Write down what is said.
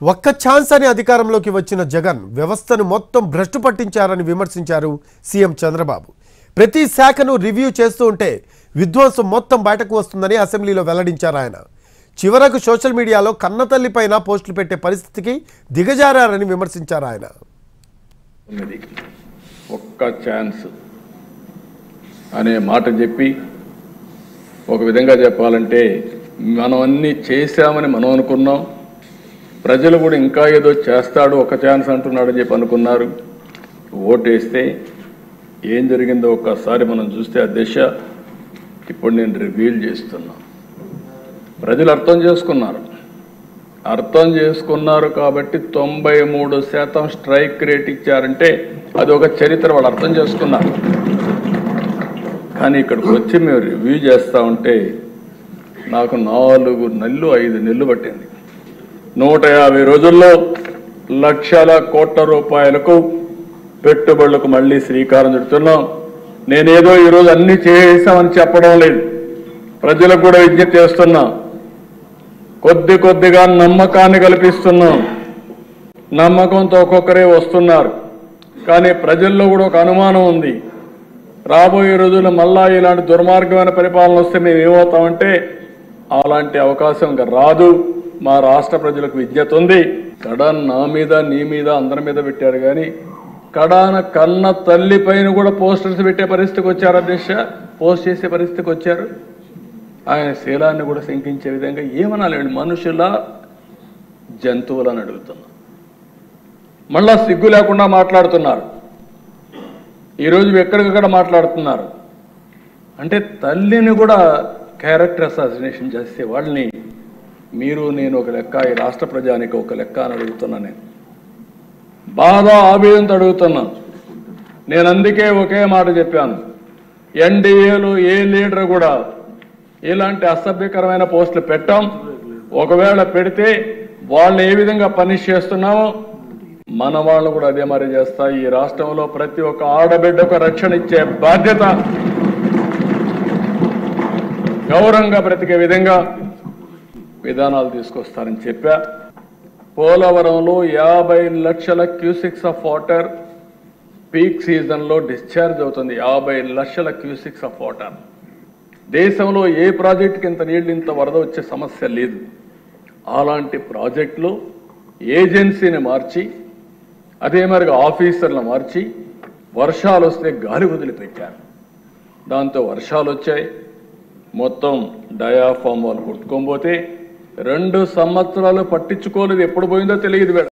ఒక్క ఛాన్స్ అని అధికారంలోకి వచ్చిన జగన్ వ్యవస్థను మొత్తం భ్రష్టు పట్టించారని విమర్శించారు సీఎం చంద్రబాబు. ప్రతి శాఖను రివ్యూ చేస్తూ ఉంటే విధ్వంసం మొత్తం బయటకు వస్తుందని అసెంబ్లీలో వెల్లడించారు ఆయన. చివరకు సోషల్ మీడియాలో కన్నతల్లిపైన పోస్టులు పెట్టే పరిస్థితికి దిగజారారని విమర్శించారు ఆయన. ఒక్క ఛాన్స్ అనే మాట చెప్పి ఒక విధంగా చెప్పాలంటే మనం అన్నీ చేశామని మనం అనుకున్నాం. ప్రజలు కూడా ఇంకా ఏదో చేస్తాడు, ఒక ఛాన్స్ అంటున్నాడని చెప్పి అనుకున్నారు. ఓటేస్తే ఏం జరిగిందో ఒక్కసారి మనం చూస్తే ఆ దిశ ఇప్పుడు నేను రివీల్ చేస్తున్నా. ప్రజలు అర్థం చేసుకున్నారు కాబట్టి 93% స్ట్రైక్ రేట్ ఇచ్చారంటే అది ఒక చరిత్ర, వాళ్ళు అర్థం చేసుకున్నారు. కానీ ఇక్కడికి వచ్చి మేము రివ్యూ చేస్తూ ఉంటే నాకు 4 నెలలు 5 నెలలు పట్టింది. 150 రోజుల్లో లక్షల కోట్ల రూపాయలకు పెట్టుబడులకు మళ్ళీ శ్రీకారం చుడుతున్నాం. నేనేదో ఈరోజు అన్ని చేసామని చెప్పడం లేదు, ప్రజలకు కూడా విజ్ఞప్తి చేస్తున్నా. కొద్దిగా నమ్మకాన్ని కల్పిస్తున్నాం. నమ్మకంతో ఒక్కొక్కరే వస్తున్నారు, కానీ ప్రజల్లో కూడా ఒక అనుమానం ఉంది. రాబోయే రోజుల్లో మళ్ళా ఇలాంటి దుర్మార్గమైన పరిపాలన వస్తే మేము ఏమవుతామంటే అలాంటి అవకాశం ఇంకా రాదు. మా రాష్ట్ర ప్రజలకు విజ్ఞత ఉంది. కడాన్ నా మీద నీ మీద అందరి మీద పెట్టారు, కానీ కడాన కన్న తల్లి పైన కూడా పోస్టర్స్ పెట్టే పరిస్థితికి వచ్చారు. అధ్యక్ష, పోస్ట్ చేసే పరిస్థితికి వచ్చారు. ఆయన శీలాన్ని కూడా శంకించే విధంగా ఏమనాలండి, మనుషుల జంతువులని అడుగుతున్నా. మళ్ళా సిగ్గు లేకుండా మాట్లాడుతున్నారు. ఈరోజు ఎక్కడికక్కడ మాట్లాడుతున్నారు. అంటే తల్లిని కూడా క్యారెక్టర్ అసాసినేషన్ చేసే వాళ్ళని మీరు నేను ఒక లెక్క, ఈ రాష్ట్ర ప్రజానికి ఒక లెక్క అని అడుగుతున్నా. నేను బాధ ఆవేదనతో అడుగుతున్నాను. నేను అందుకే ఒకే మాట చెప్పాను, ఎన్డీఏలో ఏ లీడర్ కూడా ఇలాంటి అసభ్యకరమైన పోస్టులు పెట్టాం. ఒకవేళ పెడితే వాళ్ళని ఏ విధంగా పనిష్ చేస్తున్నామో మన వాళ్ళు కూడా అదే మరి చేస్తా. ఈ రాష్ట్రంలో ప్రతి ఒక్క ఆడబిడ్డకు రక్షణ ఇచ్చే బాధ్యత, గౌరవంగా బ్రతికే విధంగా విధానాలు తీసుకొస్తారని చెప్పా. పోలవరంలో 50 లక్షల క్యూసిక్స్ ఆఫ్ వాటర్ పీక్ సీజన్లో డిశ్చార్జ్ అవుతుంది. 50 లక్షల క్యూసిక్స్ ఆఫ్ వాటర్. దేశంలో ఏ ప్రాజెక్టుకి ఇంత నీళ్ళు, ఇంత వరద వచ్చే సమస్య లేదు. అలాంటి ప్రాజెక్టులు ఏజెన్సీని మార్చి, అదే మరిగా ఆఫీసర్లను మార్చి, వర్షాలు వస్తే గాలి వదిలిపెట్టారు. దాంతో వర్షాలు వచ్చాయి. మొత్తం డయాఫామ్ వాళ్ళు కొట్టుకోకపోతే 2 సంవత్సరాలు పట్టించుకోలేదు. ఎప్పుడు పోయిందో తెలియదు.